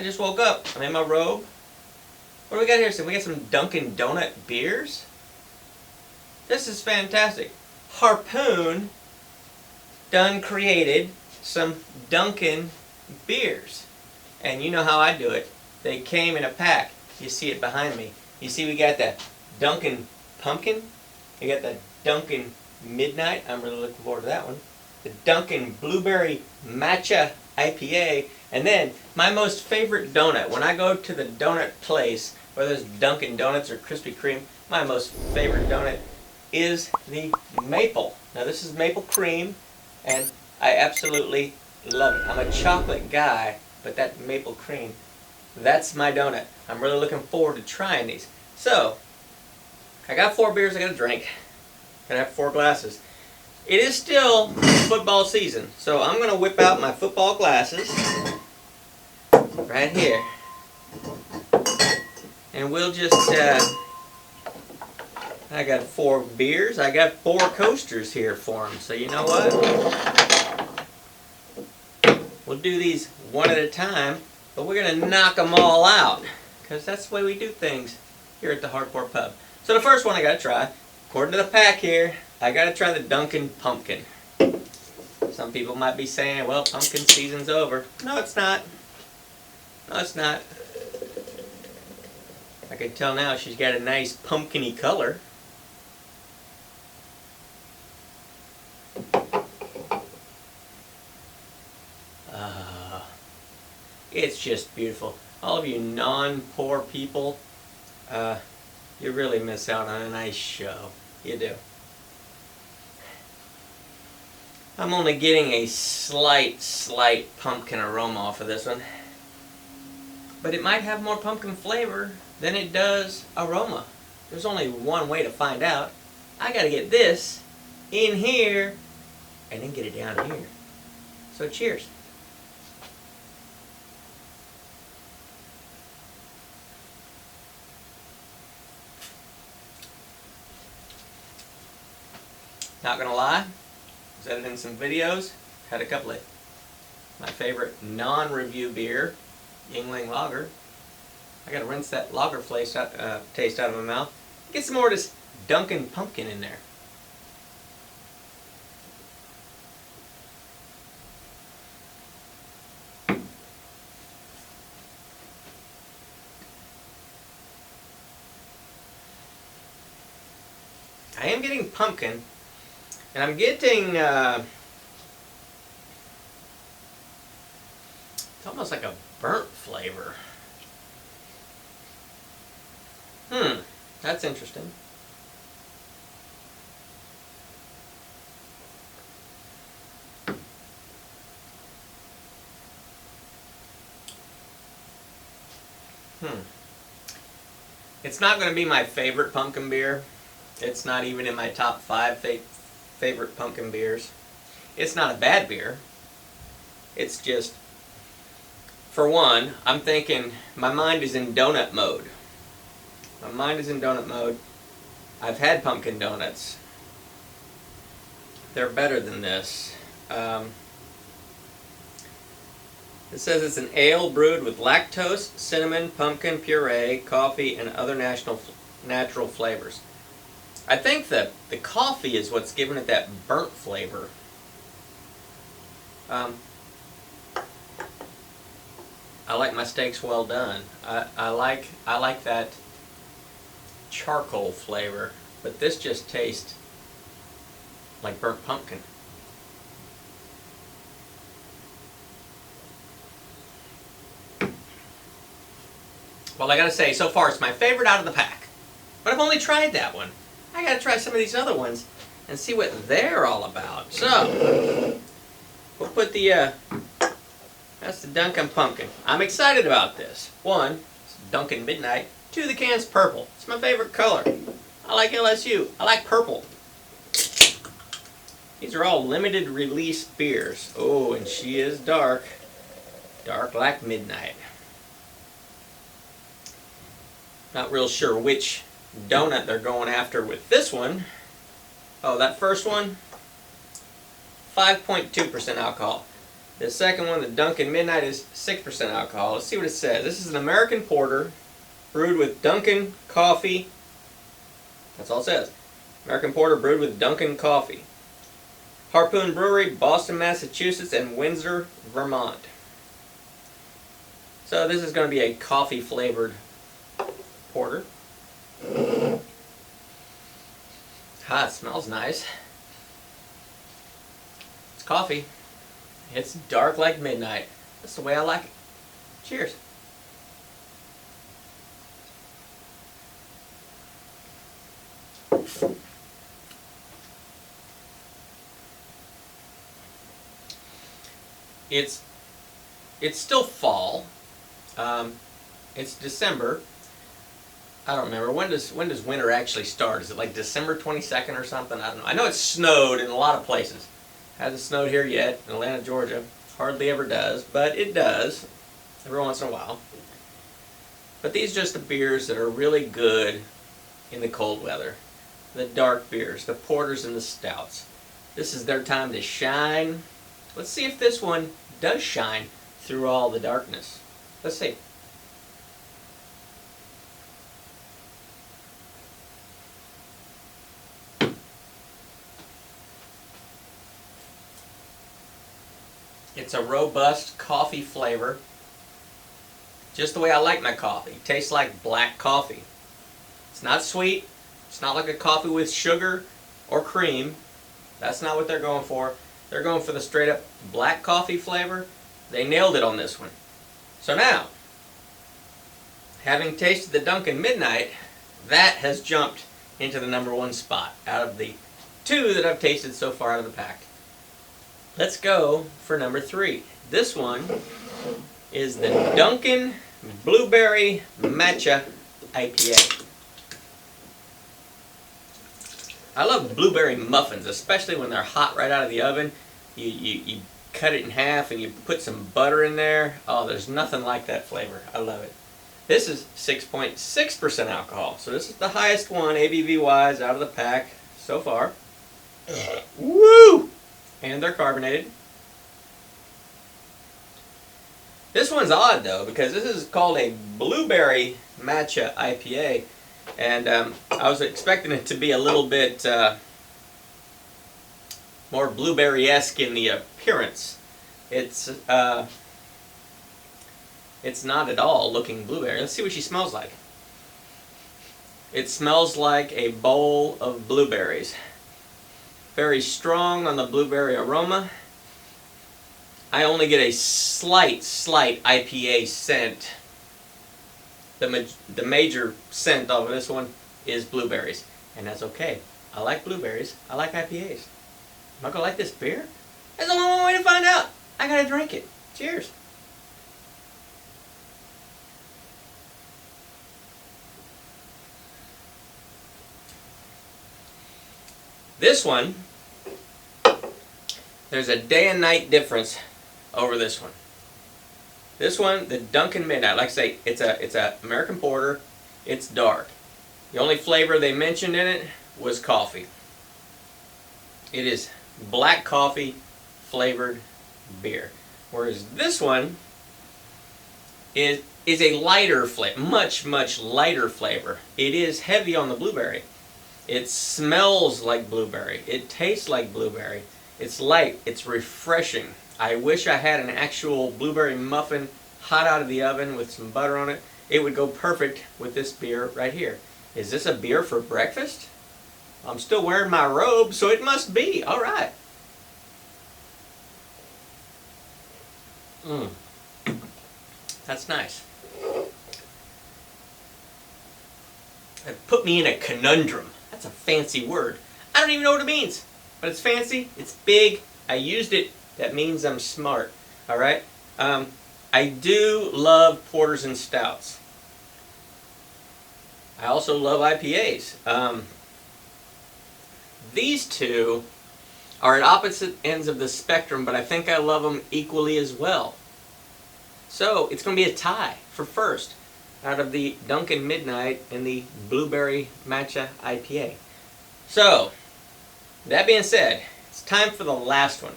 just woke up. I'm in my robe. What do we got here? So we got some Dunkin Donut beers. This is fantastic. Harpoon done created some Dunkin beers. And you know how I do it. They came in a pack. You see it behind me. You see we got the Dunkin Pumpkin. We got the Dunkin Midnight. I'm really looking forward to that one. The Dunkin Blueberry Matcha IPA. And then my most favorite donut. When I go to the donut place, whether it's Dunkin Donuts or Krispy Kreme, my most favorite donut is the maple. Now this is maple cream, and I absolutely love it. I'm a chocolate guy, but that maple cream, that's my donut. I'm really looking forward to trying these. So, I got 4 beers I gotta drink. Gonna have 4 glasses. It is still football season, so I'm gonna whip out my football glasses right here. And we'll just, I got 4 beers. I got 4 coasters here for them. So you know what? We'll do these one at a time, but we're going to knock them all out. Because that's the way we do things here at the Hardcore Pub. So the first one I got to try, according to the pack here, I got to try the Dunkin Pumpkin. Some people might be saying, well, pumpkin season's over. No, it's not. No, it's not. I can tell now she's got a nice pumpkin-y color. It's just beautiful. All of you non-poor people, you really miss out on a nice show. You do. I'm only getting a slight pumpkin aroma off of this one. But it might have more pumpkin flavor than it does aroma. There's only one way to find out. I gotta get this in here and then get it down here. So cheers. Not gonna lie, I was editing some videos, had a couple of my favorite non-review beer, Yingling Lager. I gotta rinse that lager taste out of my mouth. Get some more of this Dunkin Pumpkin in there. I am getting pumpkin, and I'm getting it's almost like a burnt flavor. That's interesting. It's not going to be my favorite pumpkin beer. It's not even in my top 5 favorite pumpkin beers. It's not a bad beer. It's just, for one, I'm thinking my mind is in donut mode. My mind is in donut mode. I've had pumpkin donuts. They're better than this. It says it's an ale brewed with lactose, cinnamon, pumpkin puree, coffee, and other natural flavors. I think that the coffee is what's giving it that burnt flavor. I like my steaks well done. I like that charcoal flavor, but this just tastes like burnt pumpkin. Well, I gotta say, so far it's my favorite out of the pack. But I've only tried that one. I gotta try some of these other ones and see what they're all about. So, we'll put that's the Dunkin Pumpkin. I'm excited about this. 1, it's Dunkin Midnight. 2, the can's purple. It's my favorite color. I like LSU. I like purple. These are all limited release beers. Oh, and she is dark. Dark like midnight. Not real sure which donut they're going after with this one. Oh, that first one, 5.2% alcohol. The second one, the Dunkin Midnight, is 6% alcohol. Let's see what it says. This is an American porter brewed with Dunkin coffee. That's all it says. American porter brewed with Dunkin coffee. Harpoon Brewery, Boston, Massachusetts, and Windsor, Vermont. So this is going to be a coffee flavored porter. Ah, it smells nice. It's coffee. It's dark like midnight. That's the way I like it. Cheers. It's still fall. It's December. I don't remember. When does winter actually start? Is it like December 22nd or something? I don't know. I know it's snowed in a lot of places. Hasn't snowed here yet in Atlanta, Georgia. Hardly ever does, but it does every once in a while. But these are just the beers that are really good in the cold weather. The dark beers, the porters and the stouts. This is their time to shine. Let's see if this one does shine through all the darkness. Let's see. It's a robust coffee flavor. Just the way I like my coffee. It tastes like black coffee. It's not sweet. It's not like a coffee with sugar or cream. That's not what they're going for. They're going for the straight up black coffee flavor. They nailed it on this one. So now, having tasted the Dunkin Midnight, that has jumped into the #1 spot out of the 2 that I've tasted so far out of the pack. Let's go for #3. This one is the Dunkin Blueberry Matcha IPA. I love blueberry muffins, especially when they're hot right out of the oven. You cut it in half and you put some butter in there. Oh, there's nothing like that flavor. I love it. This is 6.6% alcohol. So this is the highest one ABV-wise out of the pack so far. Woo! And they're carbonated. This one's odd though, because this is called a Blueberry Matcha IPA. And I was expecting it to be a little bit more blueberry-esque in the appearance. It's not at all looking blueberry. Let's see what she smells like. It smells like a bowl of blueberries. Very strong on the blueberry aroma. I only get a slight IPA scent. The major scent of this one is blueberries, and that's okay. I like blueberries. I like IPAs. Am I gonna like this beer? There's only one way to find out. I gotta drink it. Cheers. This one, there's a day and night difference over this one. This one, the Dunkin Midnight, like I say, it's a American porter. It's dark. The only flavor they mentioned in it was coffee. It is black coffee flavored beer. Whereas this one is a lighter flavor, much lighter flavor. It is heavy on the blueberry. It smells like blueberry. It tastes like blueberry. It's light. It's refreshing. I wish I had an actual blueberry muffin hot out of the oven with some butter on it. It would go perfect with this beer right here. Is this a beer for breakfast? I'm still wearing my robe, so it must be. All right. That's nice. It put me in a conundrum. That's a fancy word. I don't even know what it means, but it's fancy. It's big. I used it. That means I'm smart. All right. I do love porters and stouts. I also love IPAs. These two are at opposite ends of the spectrum, but I think I love them equally as well. So it's going to be a tie for first out of the Dunkin Midnight and the Blueberry Matcha IPA. So, that being said, it's time for the last one.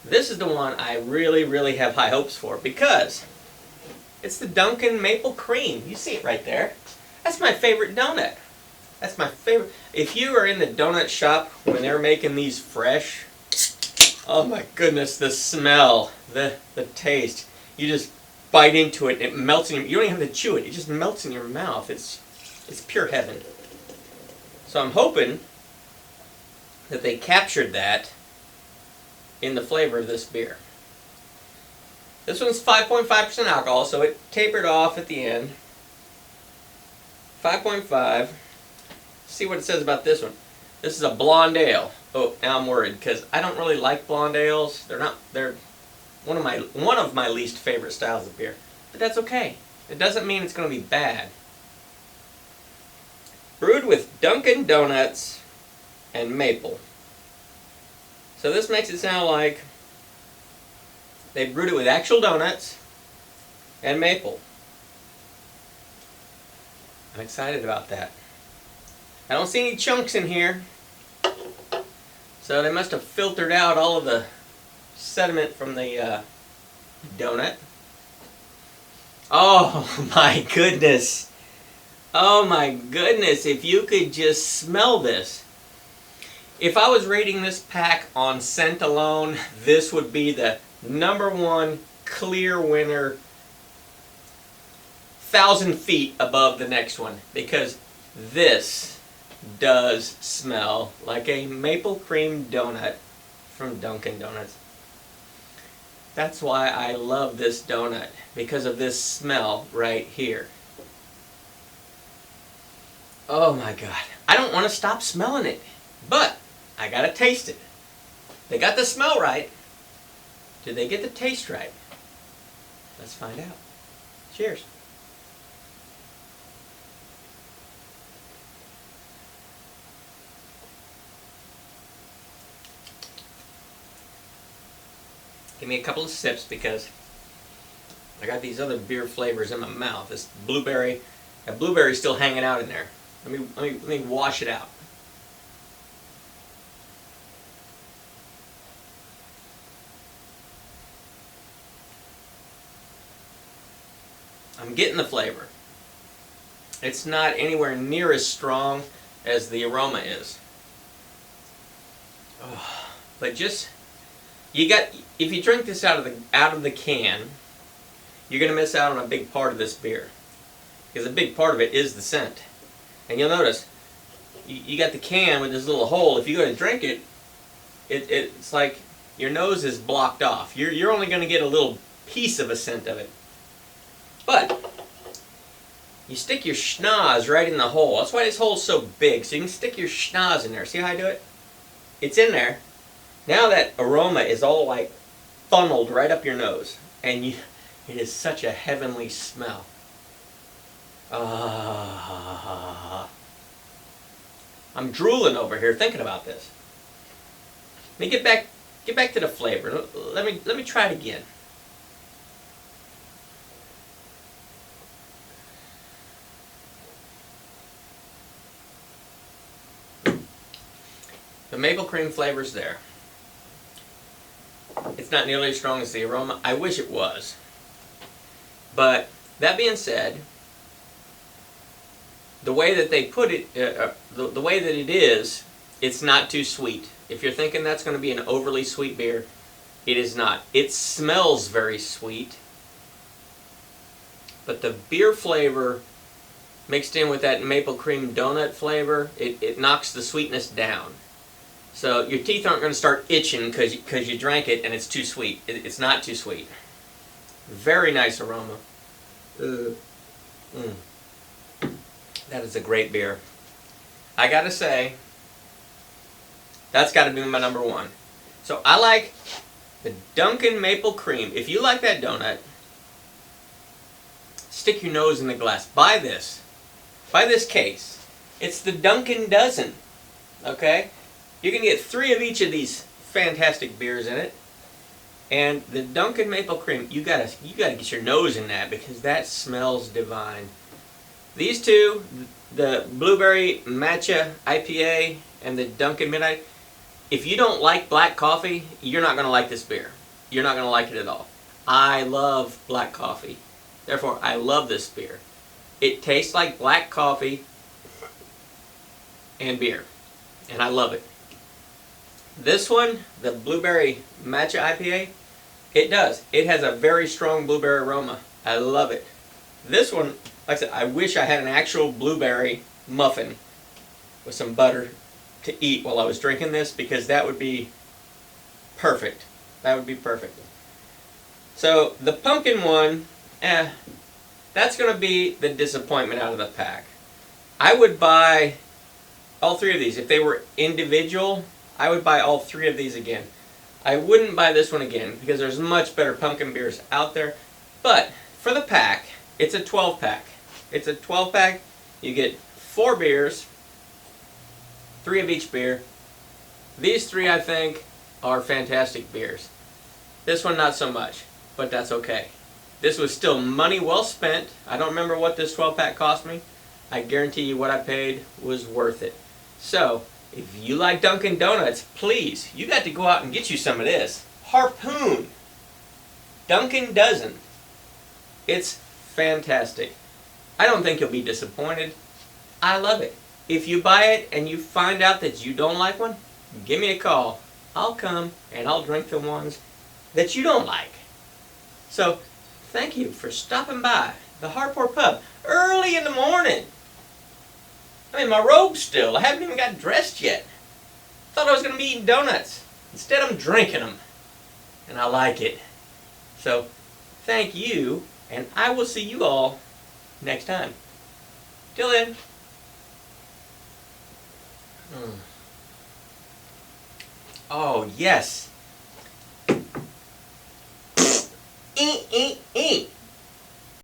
This is the one I really, really have high hopes for because it's the Dunkin Maple Cream. You see it right there. That's my favorite donut. That's my favorite. If you are in the donut shop when they're making these fresh, oh my goodness, the smell, the taste. You just bite into it, it melts in your, you don't even have to chew it, it just melts in your mouth. It's pure heaven. So I'm hoping that they captured that in the flavor of this beer. This one's 5.5% alcohol, so it tapered off at the end. 5.5. See what it says about this one. This is a blonde ale. Oh, now I'm worried because I don't really like blonde ales. They're one of my least favorite styles of beer. But that's okay. It doesn't mean it's going to be bad. Brewed with Dunkin' Donuts and maple. So this makes it sound like they brewed it with actual donuts and maple. I'm excited about that. I don't see any chunks in here. So they must have filtered out all of the sediment from the donut. Oh my goodness. Oh my goodness, if you could just smell this. If I was rating this pack on scent alone, this would be the #1 clear winner, 1,000 feet above the next one, because this does smell like a maple cream donut from Dunkin' Donuts. That's why I love this donut, because of this smell right here. Oh my God. I don't want to stop smelling it, but I gotta taste it. They got the smell right. Did they get the taste right? Let's find out. Cheers. Give me a couple of sips because I got these other beer flavors in my mouth. This blueberry, that blueberry's still hanging out in there. Let me wash it out. I'm getting the flavor. It's not anywhere near as strong as the aroma is. Oh, but just if you drink this out of the can, you're gonna miss out on a big part of this beer, because a big part of it is the scent. And you'll notice you got the can with this little hole. If you go to drink it, it's like your nose is blocked off. You're only gonna get a little piece of a scent of it. But you stick your schnoz right in the hole. That's why this hole's so big, so you can stick your schnoz in there. See how I do it? It's in there. Now that aroma is all like funneled right up your nose, and it is such a heavenly smell. I'm drooling over here thinking about this. Let me get back to the flavor. Let me try it again. The maple cream flavor's there. It's not nearly as strong as the aroma. I wish it was. But that being said, the way that they put it, the way that it is, it's not too sweet. If you're thinking that's going to be an overly sweet beer, it is not. It smells very sweet, but the beer flavor mixed in with that maple cream donut flavor, it knocks the sweetness down. So your teeth aren't going to start itching because you drank it and it's too sweet. It's not too sweet. Very nice aroma. That is a great beer. I gotta say, that's got to be my #1. So I like the Dunkin' Maple Cream. If you like that donut, stick your nose in the glass. Buy this. Buy this case. It's the Dunkin Dozen. Okay? You can get 3 of each of these fantastic beers in it. And the Dunkin' Maple Cream, you gotta get your nose in that, because that smells divine. These two, the Blueberry Matcha IPA and the Dunkin' Midnight, If you don't like black coffee, you're not going to like this beer. You're not going to like it at all. I love black coffee. Therefore, I love this beer. It tastes like black coffee and beer. And I love it. This one, the Blueberry Matcha IPA, it does. It has a very strong blueberry aroma. I love it. This one, like I said, I wish I had an actual blueberry muffin with some butter to eat while I was drinking this, because that would be perfect. That would be perfect. So the pumpkin one, that's going to be the disappointment out of the pack. I would buy all three of these. If they were individual, I would buy all three of these again. I wouldn't buy this one again because there's much better pumpkin beers out there. But for the pack, it's a 12 pack. It's a 12 pack. You get 4 beers, 3 of each beer. These 3, I think, are fantastic beers. This one, not so much, but that's okay. This was still money well spent. I don't remember what this 12 pack cost me. I guarantee you what I paid was worth it. So, if you like Dunkin' Donuts, please, you got to go out and get you some of this. Harpoon Dunkin Dozen. It's fantastic. I don't think you'll be disappointed. I love it. If you buy it and you find out that you don't like one, give me a call. I'll come and I'll drink the ones that you don't like. So, thank you for stopping by the Harpoon Pub early in the morning. I'm in my robe still. I haven't even got dressed yet. Thought I was going to be eating donuts. Instead, I'm drinking them. And I like it. So, thank you, and I will see you all next time. Till then. Oh, yes. Eat, eat, eat.